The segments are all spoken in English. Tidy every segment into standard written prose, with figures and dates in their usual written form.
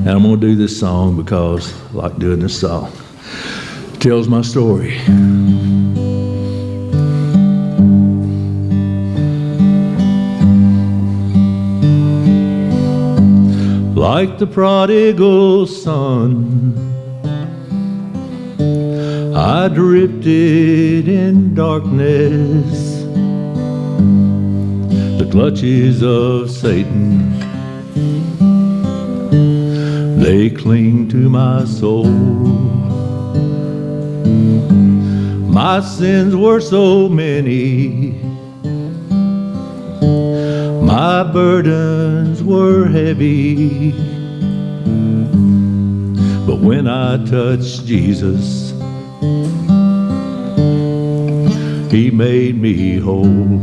And I'm going to do this song because I like doing this song. It tells my story. Like the prodigal son, I drifted in darkness, the clutches of Satan, they cling to my soul. My sins were so many, my burdens were heavy, but when I touched Jesus, He made me whole.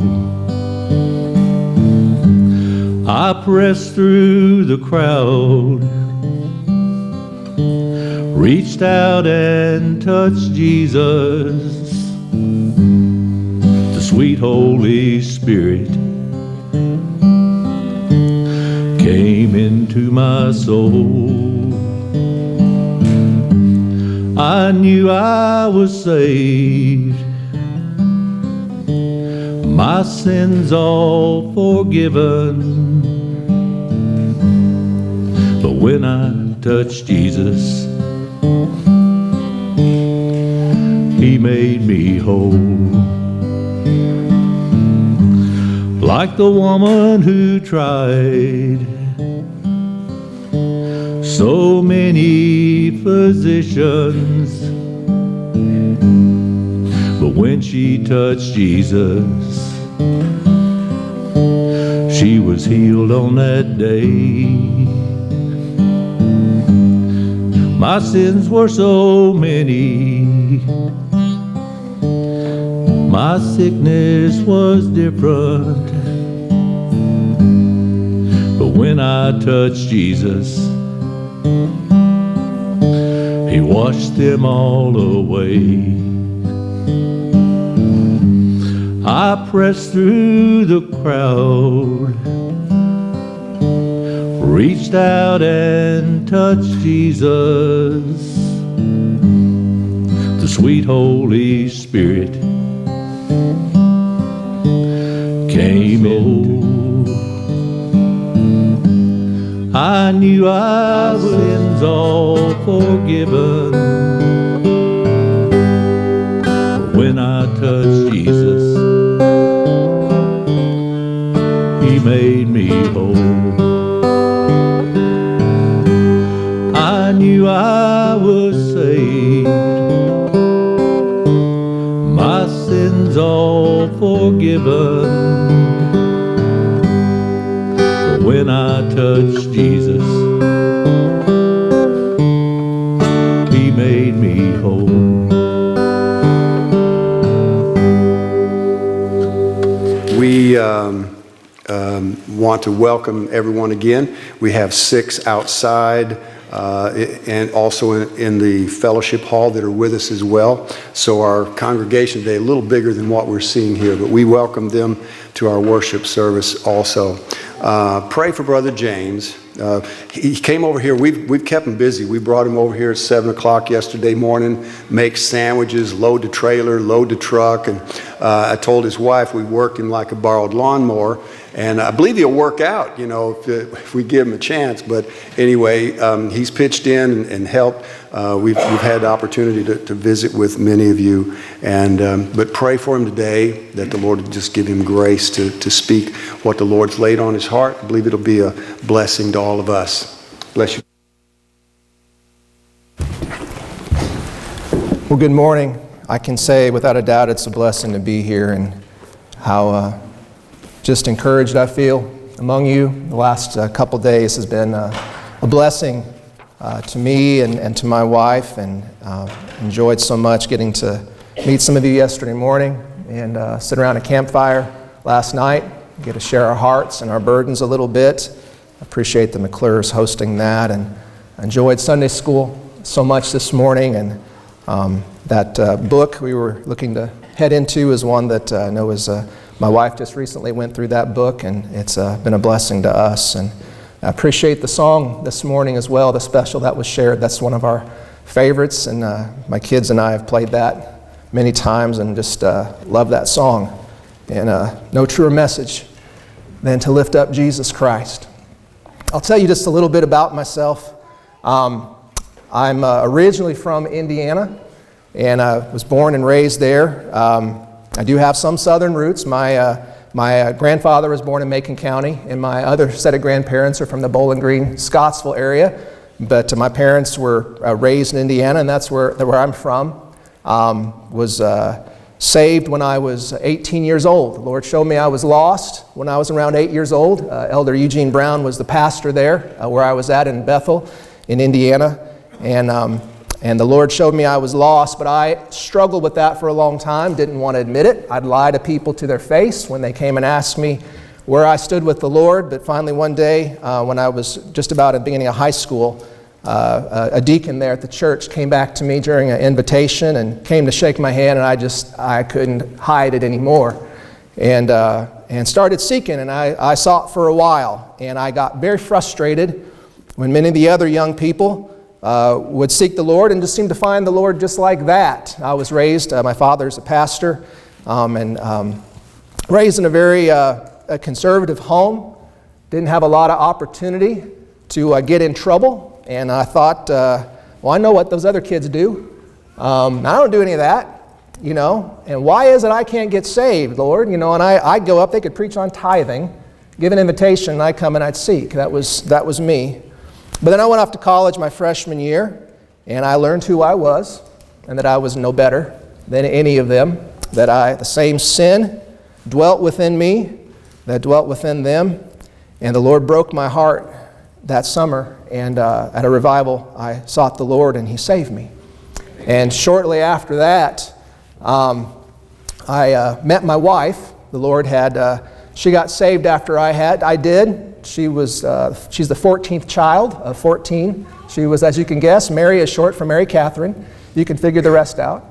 I pressed through the crowd, reached out and touched Jesus. The sweet Holy Spirit came into my soul. I knew I was saved, my sins all forgiven. But when I touched Jesus, He made me whole. Like the woman who tried so many physicians, but when she touched Jesus, she was healed on that day. My sins were so many, my sickness was different, but when I touched Jesus, He washed them all away. I pressed through the crowd, reached out and touched Jesus. The sweet Holy Spirit came in. I knew I was sins all forgiven, but when I touched Jesus, He made me whole. I knew I was saved, my sins all forgiven. But when I touched Jesus, He made me whole. We want to welcome everyone again. We have 6 outside and also in the fellowship hall that are with us as well. So our congregation today a little bigger than what we're seeing here, but we welcome them to our worship service also. Pray for Brother James. He came over here. We've kept him busy. We brought him over here at 7 o'clock yesterday morning, make sandwiches, load the trailer, load the truck. And I told his wife we worked him like a borrowed lawnmower. And I believe he'll work out, you know, if we give him a chance. But anyway, he's pitched in and helped. We've had the opportunity to visit with many of you. And but pray for him today that the Lord will just give him grace to speak what the Lord's laid on his heart. I believe it'll be a blessing to all of us. Bless you. Well, good morning. I can say without a doubt it's a blessing to be here, and how just encouraged I feel among you. The last couple days has been a blessing to me and to my wife, and enjoyed so much getting to meet some of you yesterday morning and sit around a campfire last night, get to share our hearts and our burdens a little bit. I appreciate the McClures hosting that, and I enjoyed Sunday school so much this morning. And that book we were looking to head into is one that I know is my wife just recently went through that book, and it's been a blessing to us. And I appreciate the song this morning as well, the special that was shared. That's one of our favorites, and my kids and I have played that many times and just love that song. And no truer message than to lift up Jesus Christ. I'll tell you just a little bit about myself. I'm originally from Indiana, and I was born and raised there. I do have some southern roots. My grandfather was born in Macon County, and my other set of grandparents are from the Bowling Green, Scottsville area. But my parents were raised in Indiana, and that's where I'm from. Was saved when I was 18 years old. The Lord showed me I was lost when I was around 8 years old. Elder Eugene Brown was the pastor there where I was at in Bethel in Indiana. And the Lord showed me I was lost, but I struggled with that for a long time, didn't want to admit it. I'd lie to people to their face when they came and asked me where I stood with the Lord. But finally one day, when I was just about at the beginning of high school, a deacon there at the church came back to me during an invitation and came to shake my hand, and I couldn't hide it anymore. And started seeking, and I sought for a while. And I got very frustrated when many of the other young people would seek the Lord and just seem to find the Lord just like that. I was raised, my father's a pastor, and raised in a very a conservative home. Didn't have a lot of opportunity to get in trouble. And I thought, well, I know what those other kids do. I don't do any of that, you know. And why is it I can't get saved, Lord? You know, and I'd go up, they could preach on tithing, give an invitation, and I'd come and I'd seek. That was me. But then I went off to college my freshman year, and I learned who I was, and that I was no better than any of them, that the same sin dwelt within me, that dwelt within them. And the Lord broke my heart that summer, and at a revival I sought the Lord, and He saved me. And shortly after that, I met my wife. The Lord had, she got saved after I did. She's the 14th child of 14. She was, as you can guess, Mary is short for Mary Catherine. You can figure the rest out.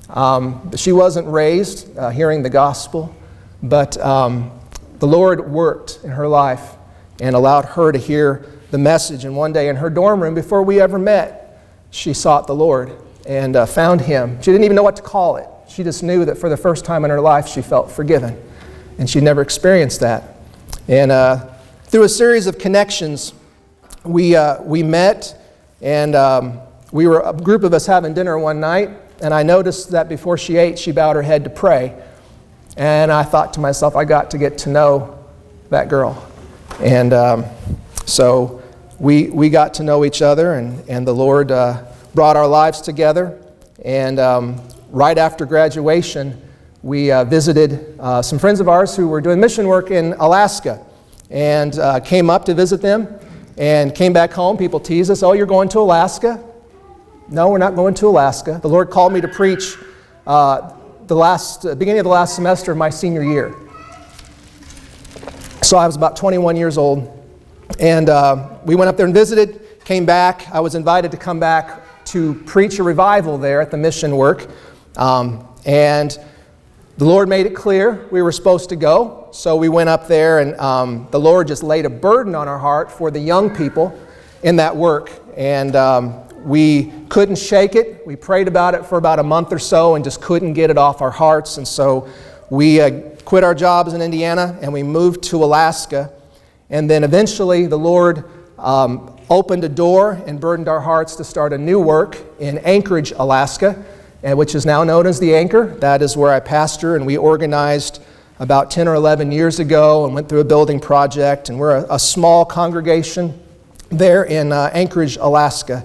But she wasn't raised hearing the gospel, but the Lord worked in her life and allowed her to hear the message. And one day in her dorm room, before we ever met, she sought the Lord and found Him. She didn't even know what to call it. She just knew that for the first time in her life she felt forgiven. And she'd never experienced that. And through a series of connections, we met, and we were a group of us having dinner one night, and I noticed that before she ate, she bowed her head to pray. And I thought to myself, I got to get to know that girl. And so we got to know each other, and the Lord brought our lives together. And right after graduation, we visited some friends of ours who were doing mission work in Alaska, and came up to visit them, and came back home. People tease us, oh, you're going to Alaska? No, we're not going to Alaska. The Lord called me to preach beginning of the last semester of my senior year. So I was about 21 years old. And we went up there and visited, came back. I was invited to come back to preach a revival there at the mission work. And the Lord made it clear we were supposed to go. So we went up there, and the Lord just laid a burden on our heart for the young people in that work. And we couldn't shake it. We prayed about it for about a month or so and just couldn't get it off our hearts. And so we quit our jobs in Indiana, and we moved to Alaska. And then eventually the Lord opened a door and burdened our hearts to start a new work in Anchorage, Alaska, which is now known as the Anchor. That is where I pastor, and we organized about 10 or 11 years ago and went through a building project. And we're a small congregation there in Anchorage, Alaska.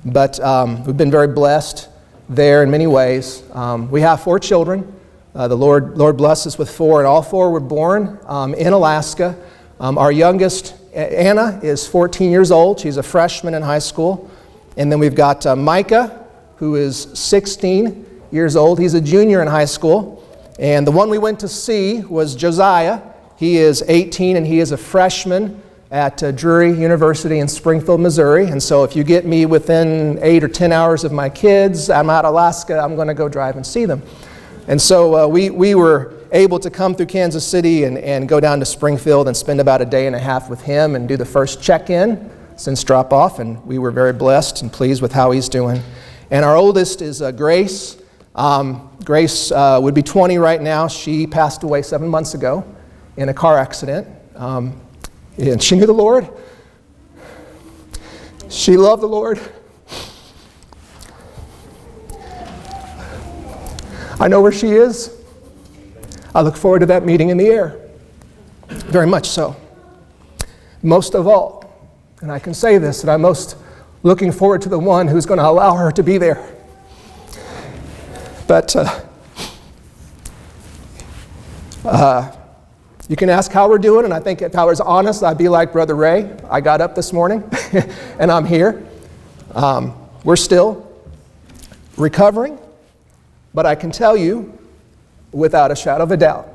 But we've been very blessed there in many ways. We have 4 children. The Lord blessed us with 4, and all 4 were born in Alaska. Our youngest, Anna, is 14 years old. She's a freshman in high school. And then we've got Micah, who is 16 years old. He's a junior in high school. And the one we went to see was Josiah. He is 18, and he is a freshman at Drury University in Springfield, Missouri. And so if you get me within 8 or 10 hours of my kids, I'm out of Alaska, I'm going to go drive and see them. And so we were able to come through Kansas City and go down to Springfield and spend about a day and a half with him and do the first check-in since drop-off, and we were very blessed and pleased with how he's doing. And our oldest is Grace. Grace would be 20 right now. She passed away 7 months ago in a car accident. And she knew the Lord. She loved the Lord. I know where she is. I look forward to that meeting in the air. Very much so. Most of all, and I can say this, that I'm most looking forward to the one who's going to allow her to be there. But you can ask how we're doing, and I think if I was honest, I'd be like Brother Ray. I got up this morning, and I'm here. We're still recovering, but I can tell you, without a shadow of a doubt,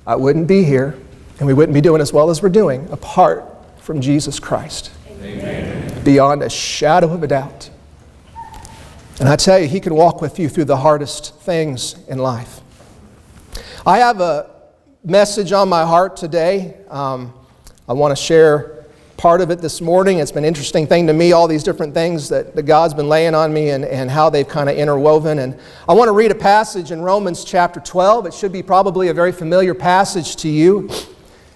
I wouldn't be here, and we wouldn't be doing as well as we're doing apart from Jesus Christ. Amen. Beyond a shadow of a doubt. And I tell you, He can walk with you through the hardest things in life. I have a message on my heart today. I want to share part of it this morning. It's been an interesting thing to me, all these different things that God's been laying on me and how they've kind of interwoven. And I want to read a passage in Romans chapter 12. It should be probably a very familiar passage to you.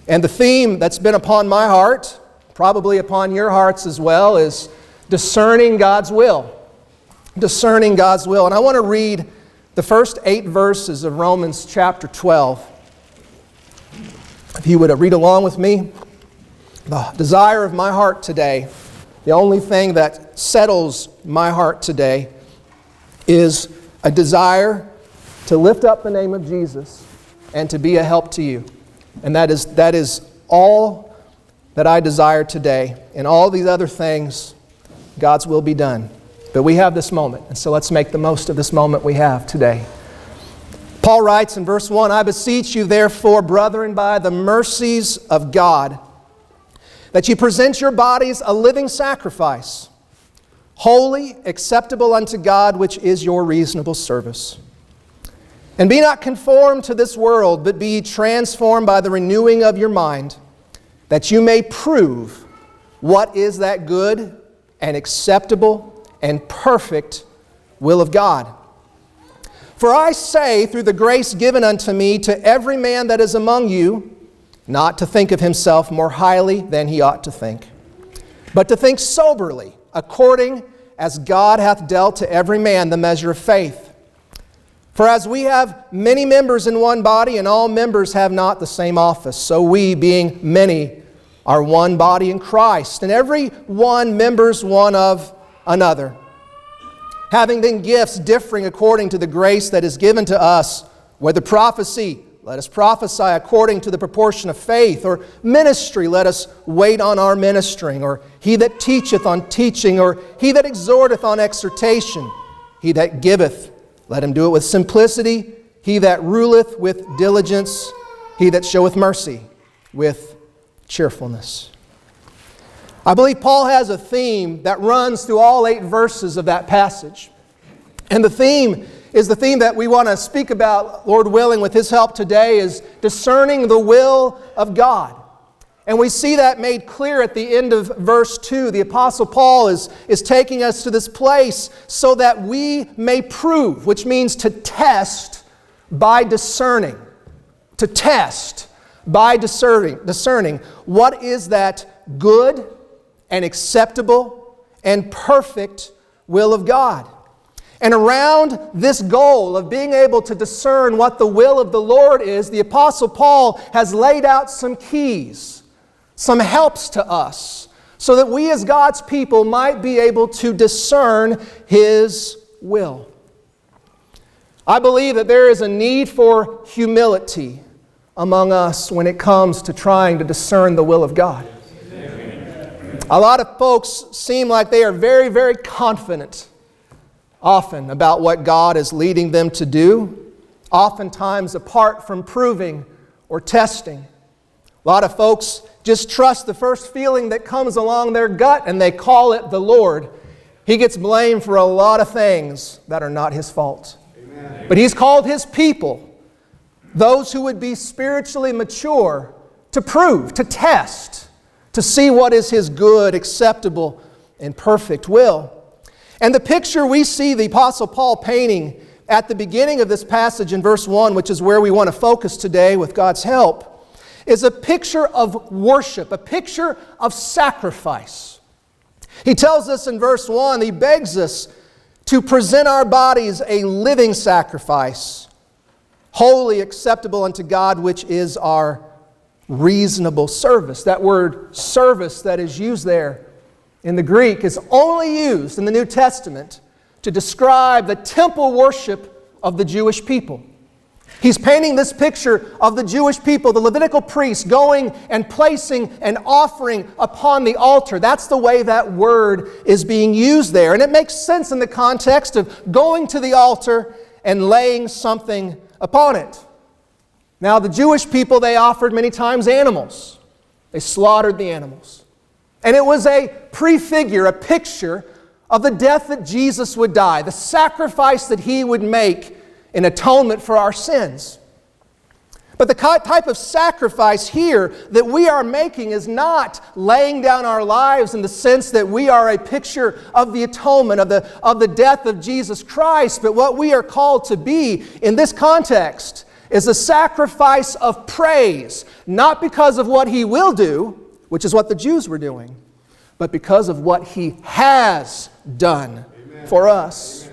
And the theme that's been upon my heart, probably upon your hearts as well, is discerning God's will. Discerning God's will. And I want to read the first 8 verses of Romans chapter 12. If you would read along with me. The desire of my heart today, the only thing that settles my heart today, is a desire to lift up the name of Jesus and to be a help to you. And that is all that I desire today. And all these other things, God's will be done. But we have this moment, and so let's make the most of this moment we have today. Paul writes in verse 1, I beseech you therefore, brethren, by the mercies of God, that ye present your bodies a living sacrifice, holy, acceptable unto God, which is your reasonable service. And be not conformed to this world, but be ye transformed by the renewing of your mind, that you may prove what is that good and acceptable and perfect will of God. For I say, through the grace given unto me, to every man that is among you, not to think of himself more highly than he ought to think, but to think soberly, according as God hath dealt to every man the measure of faith. For as we have many members in one body, and all members have not the same office, so we, being many, are one body in Christ, and every one members one of another. Having then gifts differing according to the grace that is given to us, whether prophecy, let us prophesy according to the proportion of faith, or ministry, let us wait on our ministering, or he that teacheth on teaching, or he that exhorteth on exhortation, he that giveth, let him do it with simplicity, he that ruleth with diligence, he that showeth mercy with cheerfulness. I believe Paul has a theme that runs through all 8 verses of that passage. And the theme is the theme that we want to speak about, Lord willing, with His help today, is discerning the will of God. And we see that made clear at the end of verse 2. The Apostle Paul is taking us to this place so that we may prove, which means to test by discerning. To test by discerning what is that good and acceptable and perfect will of God. And around this goal of being able to discern what the will of the Lord is, the Apostle Paul has laid out some keys, some helps to us, so that we as God's people might be able to discern His will. I believe that there is a need for humility among us when it comes to trying to discern the will of God. A lot of folks seem like they are very, very confident often about what God is leading them to do, oftentimes apart from proving or testing. A lot of folks just trust the first feeling that comes along their gut and they call it the Lord. He gets blamed for a lot of things that are not His fault. Amen. But He's called His people those who would be spiritually mature to prove, to test, to see what is His good, acceptable, and perfect will. And the picture we see the Apostle Paul painting at the beginning of this passage in verse 1, which is where we want to focus today with God's help, is a picture of worship, a picture of sacrifice. He tells us in verse 1, he begs us to present our bodies a living sacrifice, holy, acceptable unto God, which is our reasonable service. That word service that is used there in the Greek is only used in the New Testament to describe the temple worship of the Jewish people. He's painting this picture of the Jewish people, the Levitical priests, going and placing an offering upon the altar. That's the way that word is being used there. And it makes sense in the context of going to the altar and laying something upon it. Now, the Jewish people, they offered many times animals. They slaughtered the animals. And it was a prefigure, a picture of the death that Jesus would die, the sacrifice that He would make in atonement for our sins. But the type of sacrifice here that we are making is not laying down our lives in the sense that we are a picture of the atonement, of the death of Jesus Christ. But what we are called to be in this context is a sacrifice of praise, not because of what He will do, which is what the Jews were doing, but because of what He has done for us.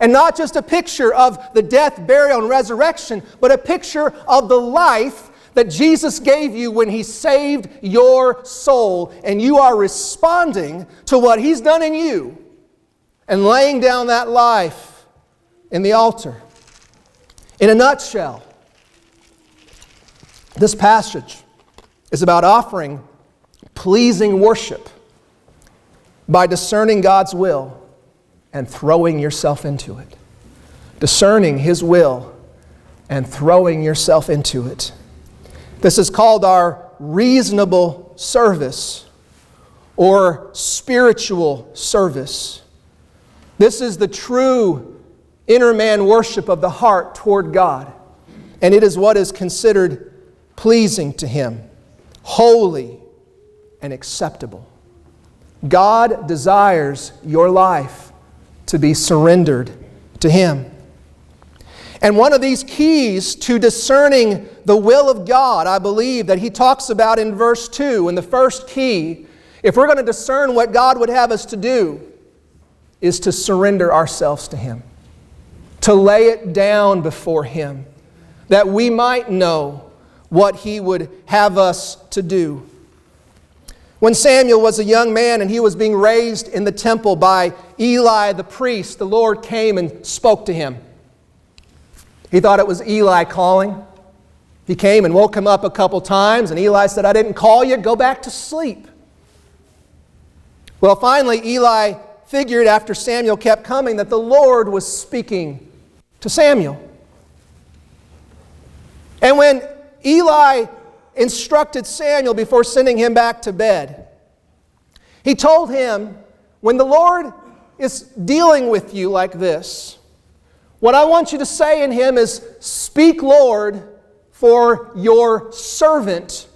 And not just a picture of the death, burial, and resurrection, but a picture of the life that Jesus gave you when He saved your soul. And you are responding to what He's done in you and laying down that life in the altar. In a nutshell, this passage is about offering pleasing worship by discerning God's will and throwing yourself into it. Discerning His will and throwing yourself into it. This is called our reasonable service or spiritual service. This is the true inner man worship of the heart toward God. And it is what is considered pleasing to Him, holy and acceptable. God desires your life to be surrendered to Him. And one of these keys to discerning the will of God, I believe, that He talks about in verse 2, and the first key, if we're going to discern what God would have us to do, is to surrender ourselves to Him. To lay it down before Him, that we might know what He would have us to do. When Samuel was a young man and he was being raised in the temple by Eli the priest, the Lord came and spoke to him. He thought it was Eli calling. He came and woke him up a couple times, and Eli said, "I didn't call you, go back to sleep." Well, finally, Eli figured after Samuel kept coming that the Lord was speaking to Samuel. And when Eli instructed Samuel before sending him back to bed, he told him, when the Lord is dealing with you like this, what I want you to say in Him is, "Speak, Lord, for your servant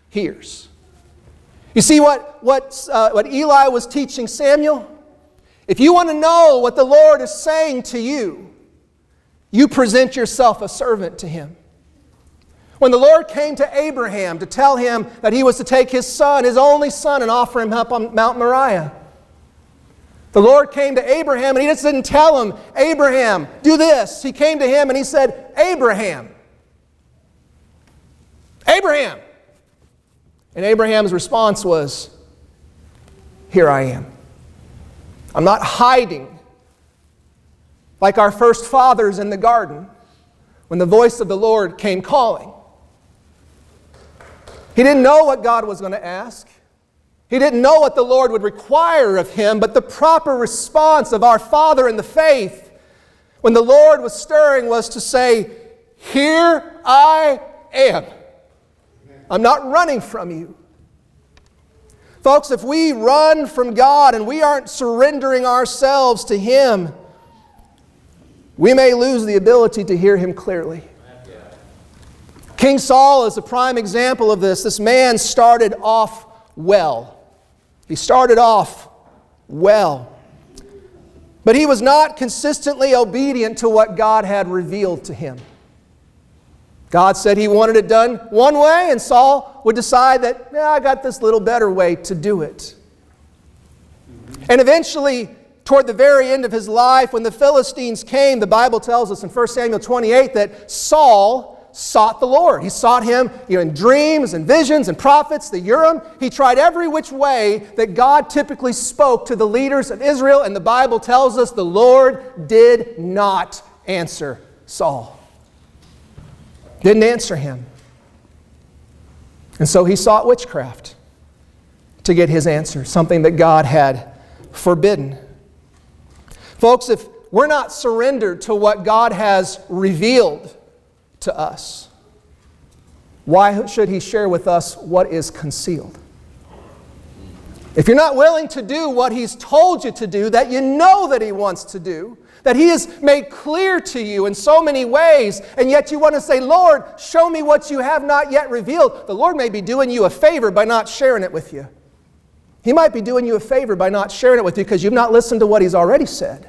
hears." You see what Eli was teaching Samuel? If you want to know what the Lord is saying to you, you present yourself a servant to Him. When the Lord came to Abraham to tell him that He was to take his son, his only son, and offer him up on Mount Moriah, the Lord came to Abraham and He just didn't tell him, "Abraham, do this." He came to him and He said, "Abraham, Abraham." And Abraham's response was, "Here I am." I'm not hiding like our first fathers in the garden when the voice of the Lord came calling. He didn't know what God was going to ask. He didn't know what the Lord would require of him, but the proper response of our father in the faith when the Lord was stirring was to say, "Here I am. I'm not running from you." Folks, if we run from God and we aren't surrendering ourselves to Him, we may lose the ability to hear Him clearly. King Saul is a prime example of this. This man started off well. He started off well. But he was not consistently obedient to what God had revealed to him. God said He wanted it done one way, and Saul would decide that, I got this little better way to do it. And eventually, toward the very end of his life, when the Philistines came, the Bible tells us in 1 Samuel 28 that Saul sought the Lord. He sought Him in dreams and visions and prophets, the Urim. He tried every which way that God typically spoke to the leaders of Israel, and the Bible tells us the Lord did not answer Saul. Didn't answer him. And so he sought witchcraft to get his answer, something that God had forbidden. Folks, if we're not surrendered to what God has revealed to us, why should He share with us what is concealed? If you're not willing to do what He's told you to do, that you know that He wants to do, that He has made clear to you in so many ways, and yet you want to say, Lord, show me what you have not yet revealed, the Lord may be doing you a favor by not sharing it with you. He might be doing you a favor by not sharing it with you because you've not listened to what He's already said.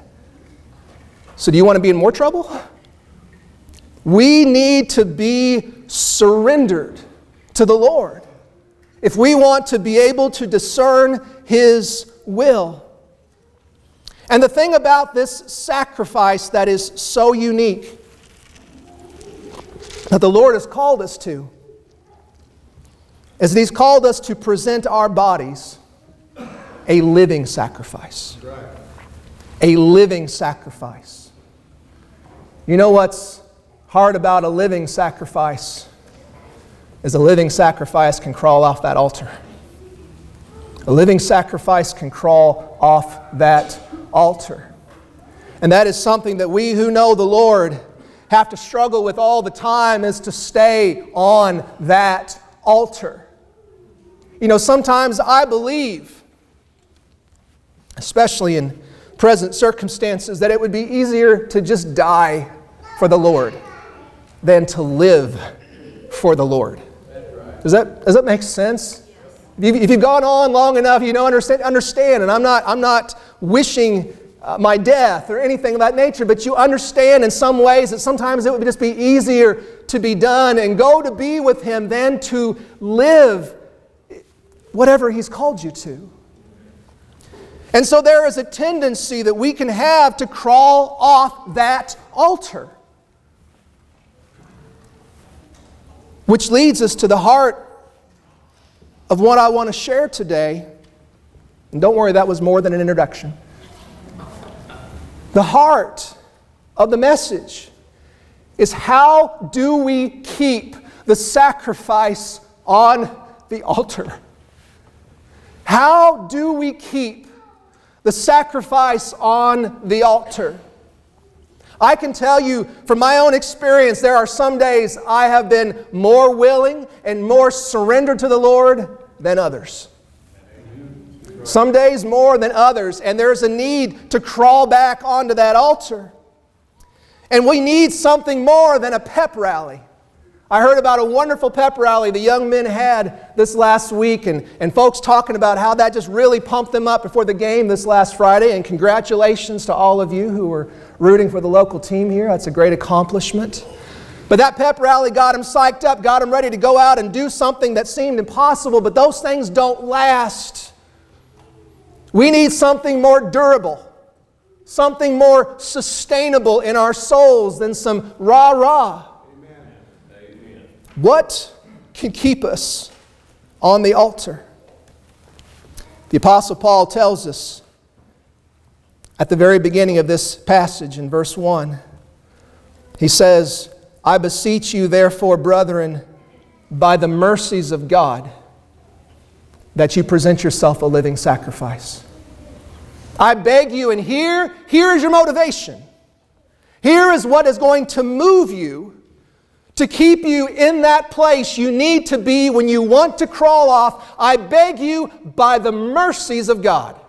So do you want to be in more trouble? We need to be surrendered to the Lord if we want to be able to discern His will. And the thing about this sacrifice that is so unique, that the Lord has called us to, is that He's called us to present our bodies a living sacrifice. A living sacrifice. You know what's hard about a living sacrifice? Is a living sacrifice can crawl off that altar. A living sacrifice can crawl off that altar. And that is something that we who know the Lord have to struggle with all the time, is to stay on that altar. Sometimes I believe, especially in present circumstances, that it would be easier to just die for the Lord than to live for the Lord. Does that make sense? If you've gone on long enough, understand, and I'm not wishing my death or anything of that nature, but you understand in some ways that sometimes it would just be easier to be done and go to be with Him than to live whatever He's called you to. And so there is a tendency that we can have to crawl off that altar. Which leads us to the heart of what I want to share today. And don't worry, that was more than an introduction. The heart of the message is, how do we keep the sacrifice on the altar? How do we keep the sacrifice on the altar? I can tell you from my own experience, there are some days I have been more willing and more surrendered to the Lord than others. Some days more than others, and there's a need to crawl back onto that altar. And we need something more than a pep rally. I heard about a wonderful pep rally the young men had this last week, and folks talking about how that just really pumped them up before the game this last Friday. And congratulations to all of you who were rooting for the local team here. That's a great accomplishment. But that pep rally got them psyched up, got them ready to go out and do something that seemed impossible, but those things don't last. We need something more durable, something more sustainable in our souls than some rah-rah. Amen. What can keep us on the altar? The Apostle Paul tells us at the very beginning of this passage in verse 1, he says, I beseech you therefore, brethren, by the mercies of God, that you present yourself a living sacrifice. I beg you, and here is your motivation. Here is what is going to move you to keep you in that place you need to be when you want to crawl off. I beg you by the mercies of God.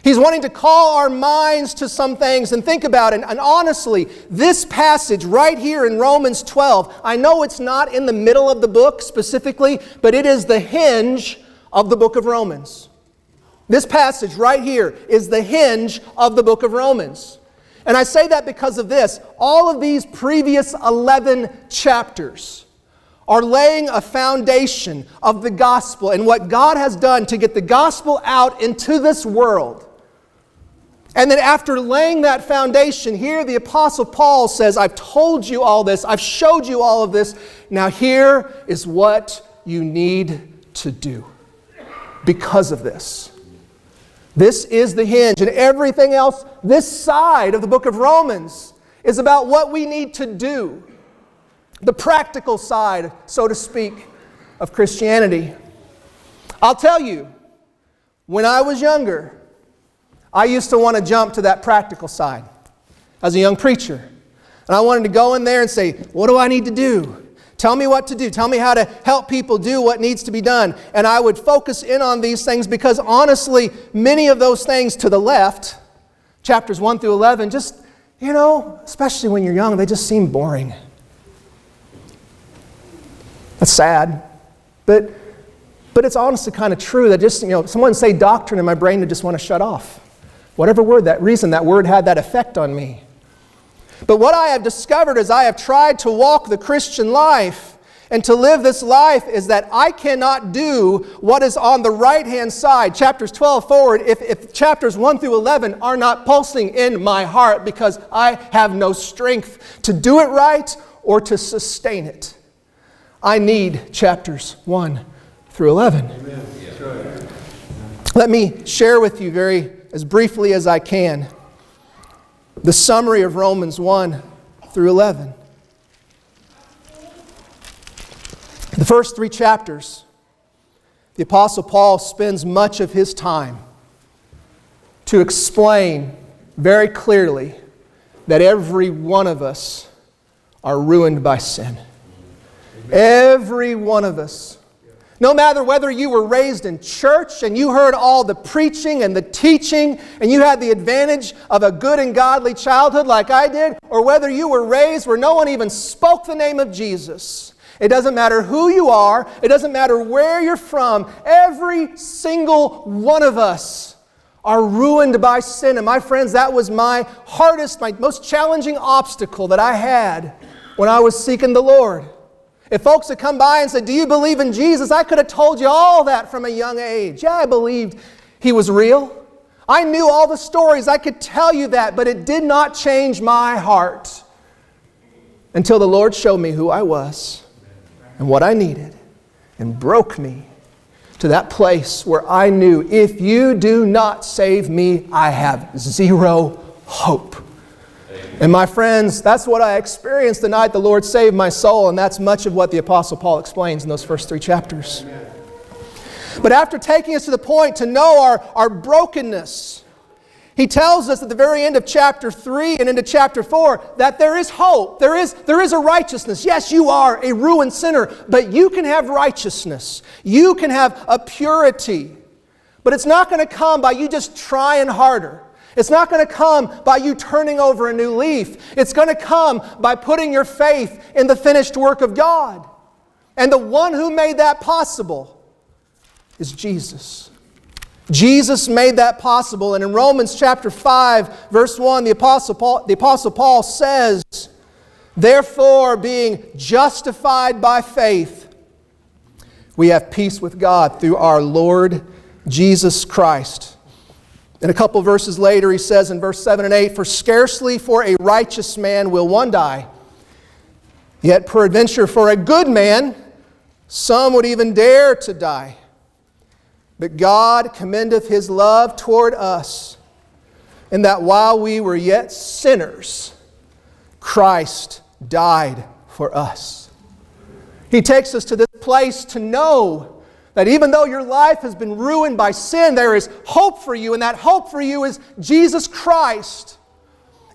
He's wanting to call our minds to some things and think about it. And honestly, this passage right here in Romans 12, I know it's not in the middle of the book specifically, but it is the hinge of the book of Romans. This passage right here is the hinge of the book of Romans. And I say that because of this. All of these previous 11 chapters are laying a foundation of the gospel and what God has done to get the gospel out into this world. And then after laying that foundation, here the Apostle Paul says, I've told you all this, I've showed you all of this, now here is what you need to do because of this. This is the hinge, and everything else, this side of the book of Romans, is about what we need to do. The practical side, so to speak, of Christianity. I'll tell you, when I was younger, I used to want to jump to that practical side as a young preacher. And I wanted to go in there and say, what do I need to do? Tell me what to do. Tell me how to help people do what needs to be done. And I would focus in on these things because honestly, many of those things to the left, chapters 1 through 11, just, especially when you're young, they just seem boring. That's sad. But it's honestly kind of true that just, someone say doctrine and my brain would just want to shut off. Whatever reason that word had that effect on me. But what I have discovered as I have tried to walk the Christian life and to live this life is that I cannot do what is on the right-hand side, chapters 12 forward, if chapters 1 through 11 are not pulsing in my heart because I have no strength to do it right or to sustain it. I need chapters 1 through 11. Amen. Let me share with you as briefly as I can the summary of Romans 1 through 11. The first 3 chapters, the Apostle Paul spends much of his time to explain very clearly that every one of us are ruined by sin. Every one of us. No matter whether you were raised in church and you heard all the preaching and the teaching and you had the advantage of a good and godly childhood like I did, or whether you were raised where no one even spoke the name of Jesus. It doesn't matter who you are. It doesn't matter where you're from. Every single one of us are ruined by sin. And my friends, that was my most challenging obstacle that I had when I was seeking the Lord. If folks had come by and said, do you believe in Jesus? I could have told you all that from a young age. Yeah, I believed He was real. I knew all the stories. I could tell you that, but it did not change my heart until the Lord showed me who I was and what I needed and broke me to that place where I knew if you do not save me, I have zero hope. And my friends, that's what I experienced the night the Lord saved my soul, and that's much of what the Apostle Paul explains in those first 3 chapters. Amen. But after taking us to the point to know our brokenness, he tells us at the very end of chapter 3 and into chapter 4 that there is hope. There is a righteousness. Yes, you are a ruined sinner, but you can have righteousness. You can have a purity. But it's not going to come by you just trying harder. It's not going to come by you turning over a new leaf. It's going to come by putting your faith in the finished work of God. And the one who made that possible is Jesus. Jesus made that possible. And in Romans chapter 5, verse 1, the Apostle Paul says, therefore, being justified by faith, we have peace with God through our Lord Jesus Christ. And a couple verses later, he says in verse 7 and 8, for scarcely for a righteous man will one die, yet peradventure for a good man some would even dare to die. But God commendeth His love toward us, in that while we were yet sinners, Christ died for us. He takes us to this place to know that even though your life has been ruined by sin, there is hope for you, and that hope for you is Jesus Christ.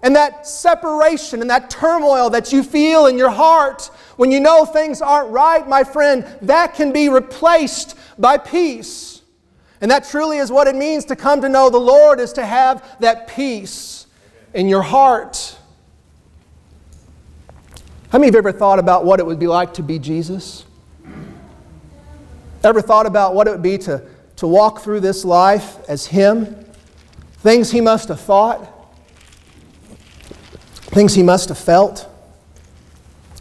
And that separation and that turmoil that you feel in your heart when you know things aren't right, my friend, that can be replaced by peace. And that truly is what it means to come to know the Lord, is to have that peace in your heart. How many of you ever thought about what it would be like to be Jesus? Ever thought about what it would be to walk through this life as Him? Things He must have thought, things He must have felt,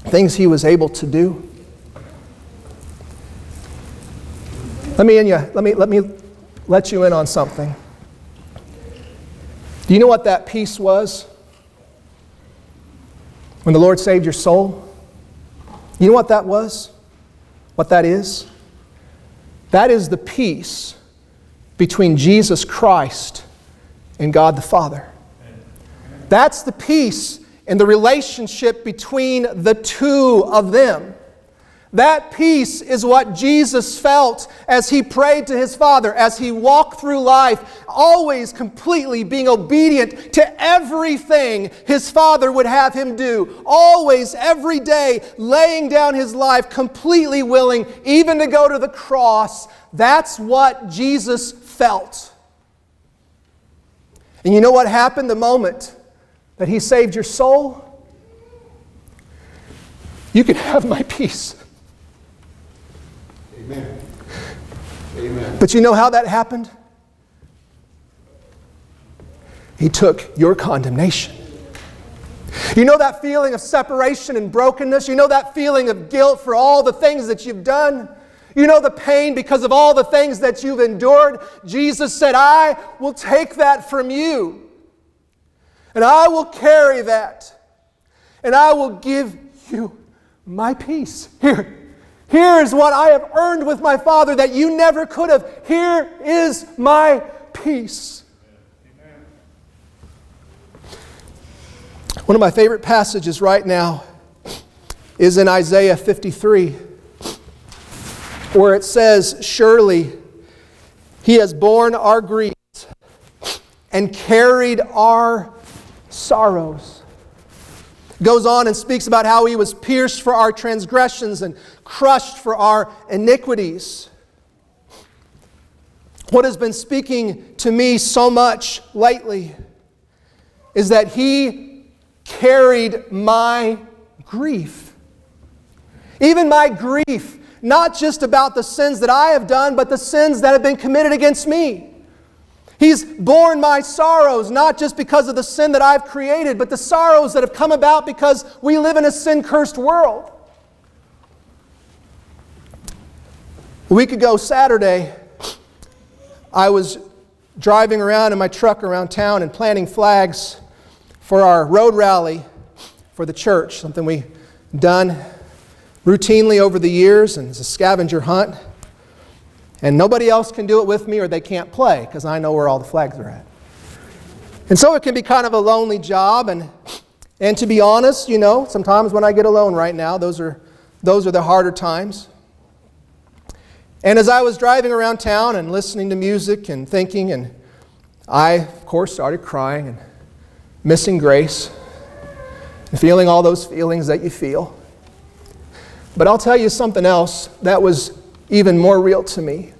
things He was able to do. Let me let you in on something. Do you know what that peace was when the Lord saved your soul? You know what that was? What that is? That is the peace between Jesus Christ and God the Father. That's the peace in the relationship between the two of them. That peace is what Jesus felt as He prayed to His Father, as He walked through life, always completely being obedient to everything His Father would have Him do. Always, every day, laying down His life, completely willing even to go to the cross. That's what Jesus felt. And you know what happened the moment that He saved your soul? You can have my peace. Amen. Amen. But you know how that happened? He took your condemnation. You know that feeling of separation and brokenness? You know that feeling of guilt for all the things that you've done? You know the pain because of all the things that you've endured? Jesus said, I will take that from you. And I will carry that. And I will give you my peace. Here is what I have earned with my Father that you never could have. Here is my peace. Amen. One of my favorite passages right now is in Isaiah 53, where it says, surely He has borne our griefs and carried our sorrows. Goes on and speaks about how He was pierced for our transgressions and crushed for our iniquities. What has been speaking to me so much lately is that He carried my grief. Even my grief, not just about the sins that I have done, but the sins that have been committed against me. He's borne my sorrows, not just because of the sin that I've created, but the sorrows that have come about because we live in a sin-cursed world. A week ago, Saturday, I was driving around in my truck around town and planting flags for our road rally for the church, something we've done routinely over the years, and it's a scavenger hunt. And nobody else can do it with me, or they can't play, because I know where all the flags are at. And so it can be kind of a lonely job, and to be honest, you know, sometimes when I get alone right now, those are the harder times. And as I was driving around town and listening to music and thinking, and I, of course, started crying and missing grace and feeling all those feelings that you feel. But I'll tell you something else that was even more real to me,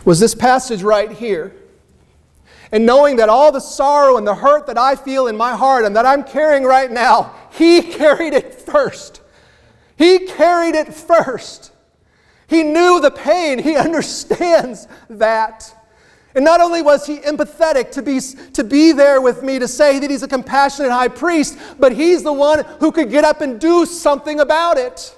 was this passage right here. And knowing that all the sorrow and the hurt that I feel in my heart and that I'm carrying right now, He carried it first. He carried it first. He knew the pain. He understands that. And not only was He empathetic to be there with me, to say that He's a compassionate high priest, but He's the one who could get up and do something about it.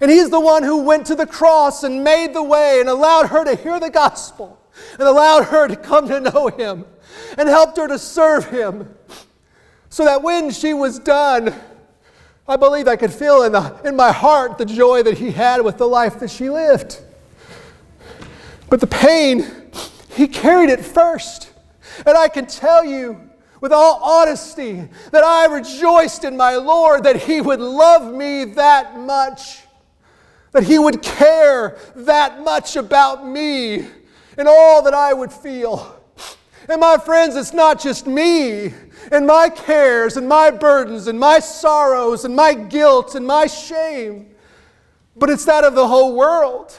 And He's the one who went to the cross and made the way and allowed her to hear the gospel and allowed her to come to know Him and helped her to serve Him, so that when she was done, I believe I could feel in my heart the joy that He had with the life that she lived. But the pain, He carried it first. And I can tell you with all honesty that I rejoiced in my Lord that He would love me that much, that He would care that much about me and all that I would feel. And my friends, it's not just me and my cares and my burdens and my sorrows and my guilt and my shame, but it's that of the whole world.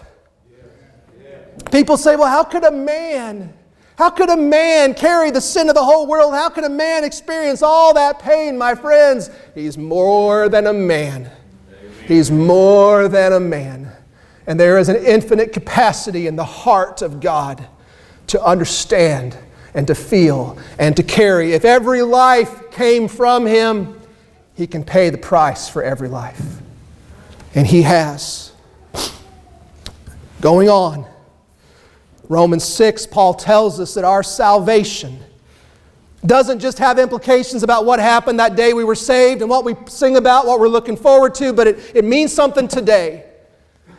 People say, well, how could a man carry the sin of the whole world? How could a man experience all that pain? My friends, he's more than a man. He's more than a man. And there is an infinite capacity in the heart of God to understand and to feel and to carry. If every life came from Him, He can pay the price for every life. And He has. Going on, Romans 6, Paul tells us that our salvation doesn't just have implications about what happened that day we were saved and what we sing about, what we're looking forward to, but it means something today.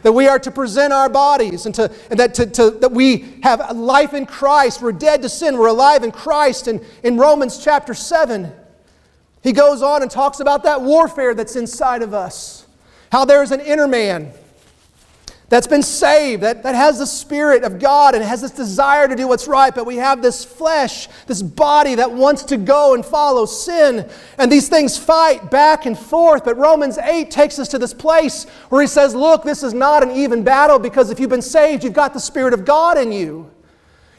That we are to present our bodies and that we have life in Christ. We're dead to sin. We're alive in Christ. And in Romans chapter 7, he goes on and talks about that warfare that's inside of us. How there is an inner man that's been saved, that has the Spirit of God and has this desire to do what's right, but we have this flesh, this body that wants to go and follow sin. And these things fight back and forth. But Romans 8 takes us to this place where he says, look, this is not an even battle, because if you've been saved, you've got the Spirit of God in you.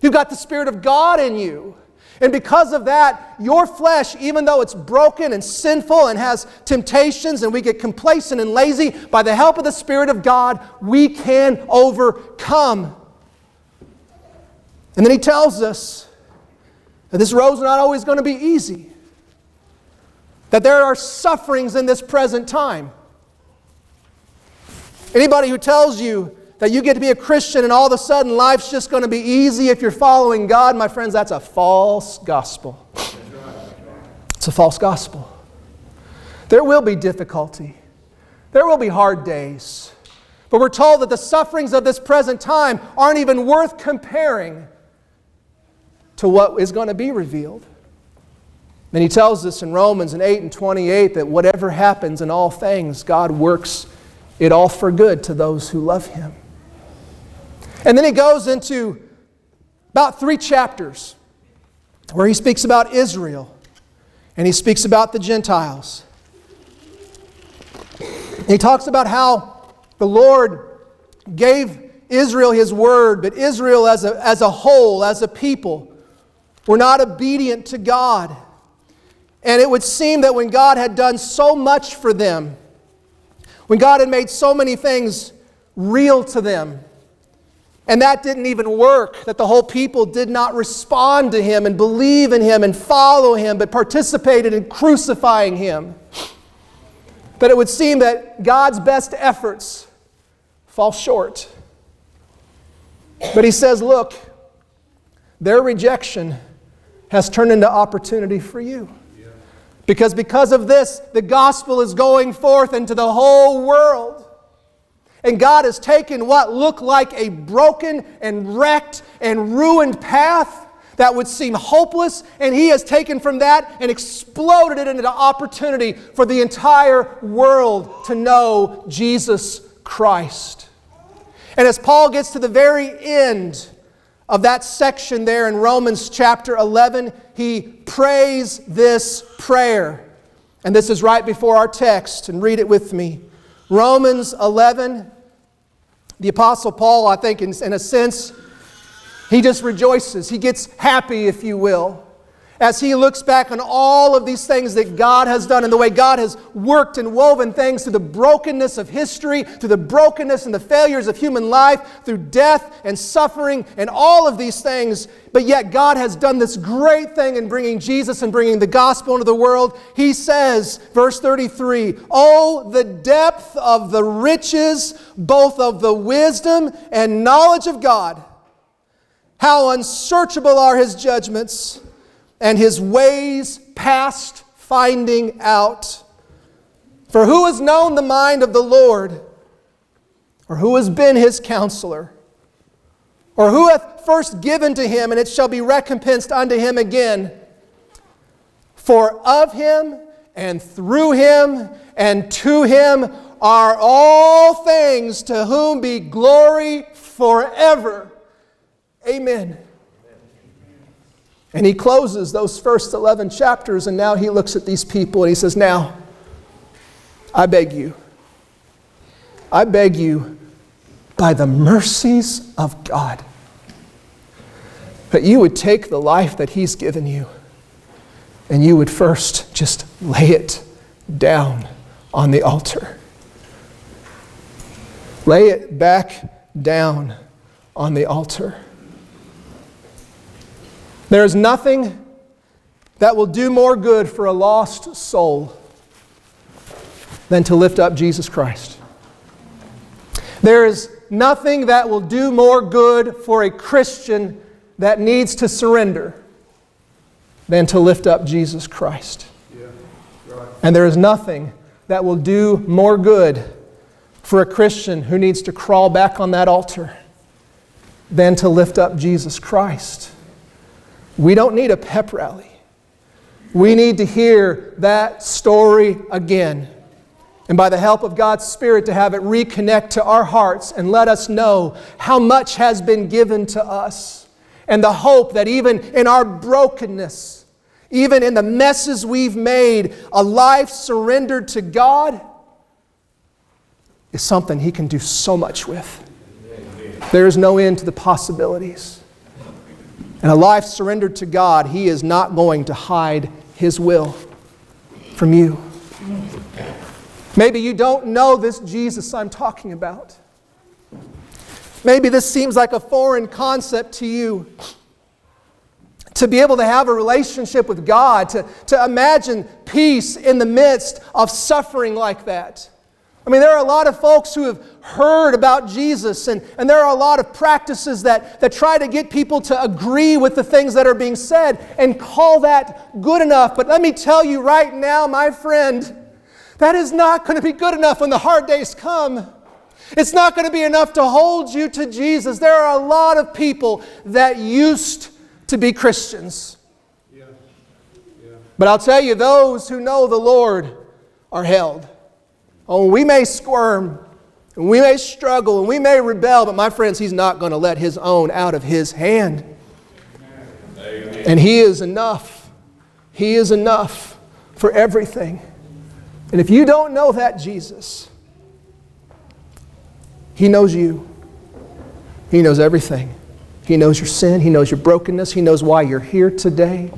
You've got the Spirit of God in you. And because of that, your flesh, even though it's broken and sinful and has temptations and we get complacent and lazy, by the help of the Spirit of God, we can overcome. And then he tells us that this road's not always going to be easy. That there are sufferings in this present time. Anybody who tells you that you get to be a Christian and all of a sudden life's just going to be easy if you're following God, my friends, that's a false gospel. It's a false gospel. There will be difficulty. There will be hard days. But we're told that the sufferings of this present time aren't even worth comparing to what is going to be revealed. And he tells us in Romans 8 and 28 that whatever happens in all things, God works it all for good to those who love Him. And then he goes into about 3 chapters where he speaks about Israel and he speaks about the Gentiles. He talks about how the Lord gave Israel His word, but Israel as a whole, as a people, were not obedient to God. And it would seem that when God had done so much for them, when God had made so many things real to them, and that didn't even work, that the whole people did not respond to Him and believe in Him and follow Him, but participated in crucifying Him, that it would seem that God's best efforts fall short. But He says, look, their rejection has turned into opportunity for you. Because of this, the gospel is going forth into the whole world. And God has taken what looked like a broken and wrecked and ruined path that would seem hopeless, and He has taken from that and exploded it into the opportunity for the entire world to know Jesus Christ. And as Paul gets to the very end of that section there in Romans chapter 11, he prays this prayer. And this is right before our text, and read it with me. Romans 11, the Apostle Paul, I think in a sense, he just rejoices. He gets happy, if you will, as he looks back on all of these things that God has done and the way God has worked and woven things through the brokenness of history, through the brokenness and the failures of human life, through death and suffering and all of these things. But yet God has done this great thing in bringing Jesus and bringing the gospel into the world. He says, verse 33, "Oh, the depth of the riches, both of the wisdom and knowledge of God! How unsearchable are His judgments, and His ways past finding out. For who has known the mind of the Lord? Or who has been His counselor? Or who hath first given to Him, and it shall be recompensed unto Him again? For of Him, and through Him, and to Him are all things, to whom be glory forever. Amen." And he closes those first 11 chapters, and now he looks at these people and he says, "Now, I beg you, by the mercies of God, that you would take the life that He's given you and you would first just lay it down on the altar. Lay it back down on the altar. There is nothing that will do more good for a lost soul than to lift up Jesus Christ. There is nothing that will do more good for a Christian that needs to surrender than to lift up Jesus Christ. And there is nothing that will do more good for a Christian who needs to crawl back on that altar than to lift up Jesus Christ. We don't need a pep rally. We need to hear that story again. And by the help of God's Spirit to have it reconnect to our hearts and let us know how much has been given to us. And the hope that even in our brokenness, even in the messes we've made, a life surrendered to God is something He can do so much with. There is no end to the possibilities. And a life surrendered to God, He is not going to hide His will from you. Maybe you don't know this Jesus I'm talking about. Maybe this seems like a foreign concept to you. To be able to have a relationship with God, to imagine peace in the midst of suffering like that. I mean, there are a lot of folks who have heard about Jesus, and there are a lot of practices that try to get people to agree with the things that are being said and call that good enough. But let me tell you right now, my friend, that is not going to be good enough when the hard days come. It's not going to be enough to hold you to Jesus. There are a lot of people that used to be Christians. But I'll tell you, those who know the Lord are held. Oh, we may squirm, and we may struggle, and we may rebel, but my friends, He's not going to let His own out of His hand. And He is enough. He is enough for everything. And if you don't know that Jesus, He knows you. He knows everything. He knows your sin. He knows your brokenness. He knows why you're here today.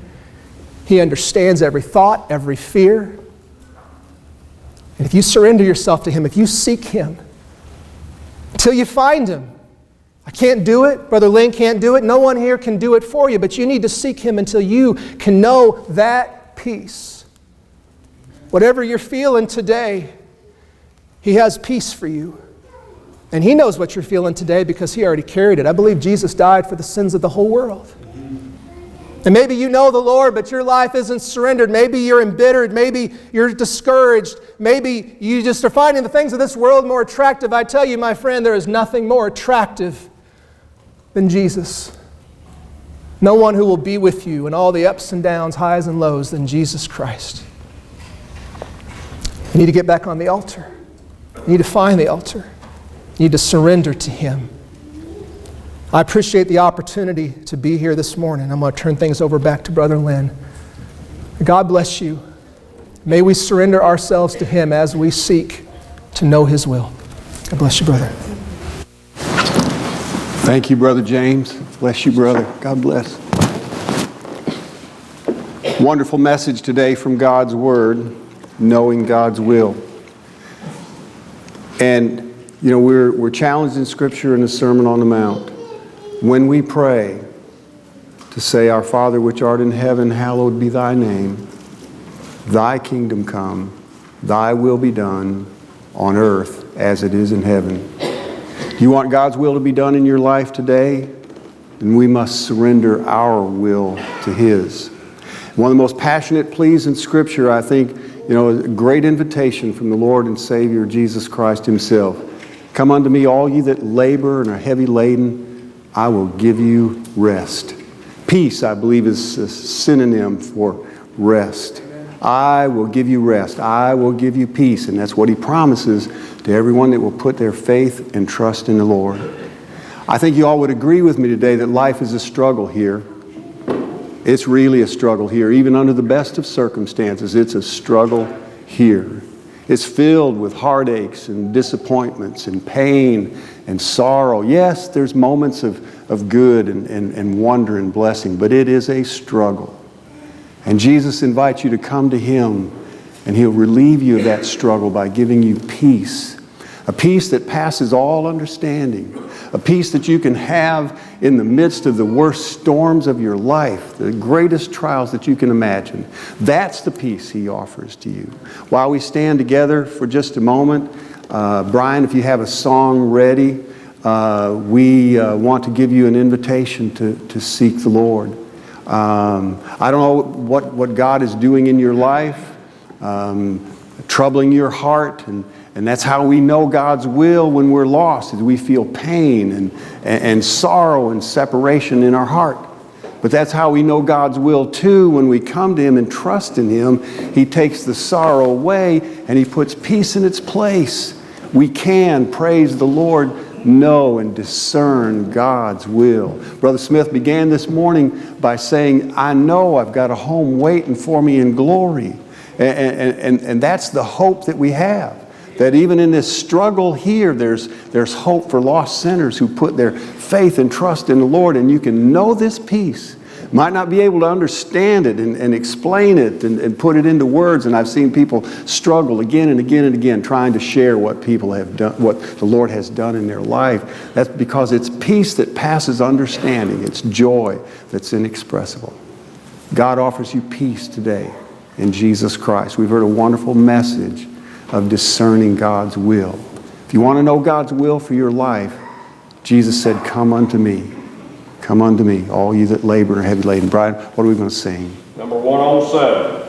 He understands every thought, every fear. And if you surrender yourself to Him, if you seek Him, until you find Him, I can't do it. Brother Lynn can't do it. No one here can do it for you, but you need to seek Him until you can know that peace. Whatever you're feeling today, He has peace for you. And He knows what you're feeling today because He already carried it. I believe Jesus died for the sins of the whole world. And maybe you know the Lord, but your life isn't surrendered. Maybe you're embittered. Maybe you're discouraged. Maybe you just are finding the things of this world more attractive. I tell you, my friend, there is nothing more attractive than Jesus. No one who will be with you in all the ups and downs, highs and lows than Jesus Christ. You need to get back on the altar. You need to find the altar. You need to surrender to Him. I appreciate the opportunity to be here this morning. I'm going to turn things over back to Brother Lynn. God bless you. May we surrender ourselves to Him as we seek to know His will. God bless you, brother. Thank you, Brother James. Bless you, brother. God bless. Wonderful message today from God's Word, knowing God's will. And you know, we're challenged in Scripture in the Sermon on the Mount. When we pray, to say, Our Father which art in heaven, hallowed be Thy name. Thy kingdom come, Thy will be done on earth as it is in heaven. You want God's will to be done in your life today? Then we must surrender our will to His. One of the most passionate pleas in Scripture, I think, a great invitation from the Lord and Savior Jesus Christ Himself. Come unto me, all ye that labor and are heavy laden, I will give you rest. Peace, I believe, is a synonym for rest. I will give you rest. I will give you peace. And that's what He promises to everyone that will put their faith and trust in the Lord. I think you all would agree with me today that life is a struggle here. It's really a struggle here. Even under the best of circumstances, it's a struggle here. It's filled with heartaches and disappointments and pain and sorrow. Yes, there's moments of good and wonder and blessing, but it is a struggle. And Jesus invites you to come to Him, and He'll relieve you of that struggle by giving you peace. A peace that passes all understanding. A peace that you can have in the midst of the worst storms of your life, the greatest trials that you can imagine. That's the peace He offers to you. While we stand together for just a moment, Brian, if you have a song ready, we want to give you an invitation to seek the Lord. I don't know what God is doing in your life, troubling your heart, and that's how we know God's will when we're lost, is we feel pain and sorrow and separation in our heart. But that's how we know God's will too, when we come to Him and trust in Him. He takes the sorrow away and He puts peace in its place. We can, praise the Lord, know and discern God's will. Brother Smith began this morning by saying, I know I've got a home waiting for me in glory. And that's the hope that we have. That even in this struggle here, there's hope for lost sinners who put their faith and trust in the Lord. And you can know this peace. Might not be able to understand it and explain it and put it into words. And I've seen people struggle again and again and again trying to share what people have done, what the Lord has done in their life. That's because it's peace that passes understanding. It's joy that's inexpressible. God offers you peace today in Jesus Christ. We've heard a wonderful message of discerning God's will. If you want to know God's will for your life, Jesus said, come unto me. Come unto me, all you that labor and are heavy laden. Brian, what are we going to sing? Number 107.